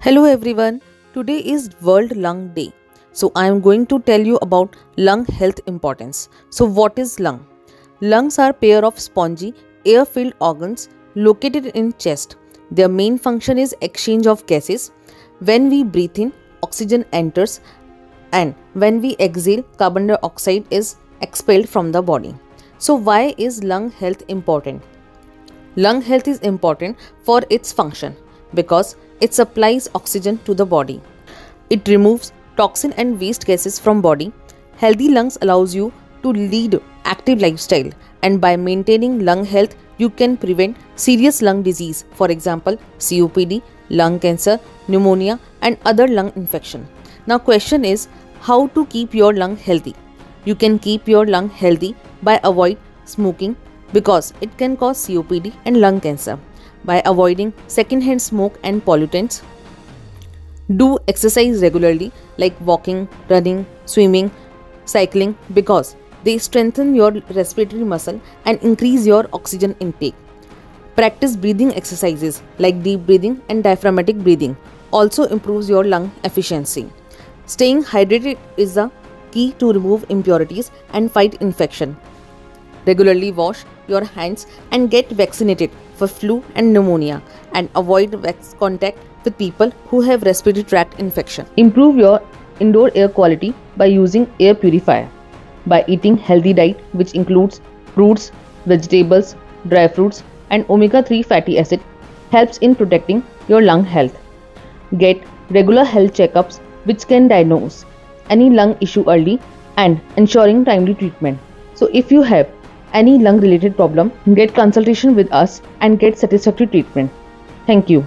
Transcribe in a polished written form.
Hello everyone. Today is World Lung Day. So I am going to tell you about lung health importance. So what is lung? Lungs are pair of spongy air-filled organs located in chest. Their main function is exchange of gases. When we breathe in, oxygen enters, and when we exhale, carbon dioxide is expelled from the body. So why is lung health important? Lung health is important for its function because it supplies oxygen to the body. It removes toxin and waste gases from body. Healthy lungs allows you to lead active lifestyle, and by maintaining lung health you can prevent serious lung disease, for example COPD, lung cancer, pneumonia and other lung infection. Now question is, how to keep your lung healthy? You can keep your lung healthy by avoid smoking because it can cause COPD and lung cancer. By avoiding secondhand smoke and pollutants. Do exercise regularly like walking, running, swimming, cycling because they strengthen your respiratory muscle and increase your oxygen intake. Practice breathing exercises like deep breathing and diaphragmatic breathing also improves your lung efficiency. Staying hydrated is the key to remove impurities and fight infection. Regularly wash your hands and get vaccinated for flu and pneumonia, and avoid contact with people who have respiratory tract infection. Improve your indoor air quality by using air purifier. By eating healthy diet which includes fruits, vegetables, dry fruits and omega-3 fatty acid helps in protecting your lung health. Get regular health checkups which can diagnose any lung issue early and ensuring timely treatment. So if you have any lung related problem, get consultation with us and get satisfactory treatment. Thank you.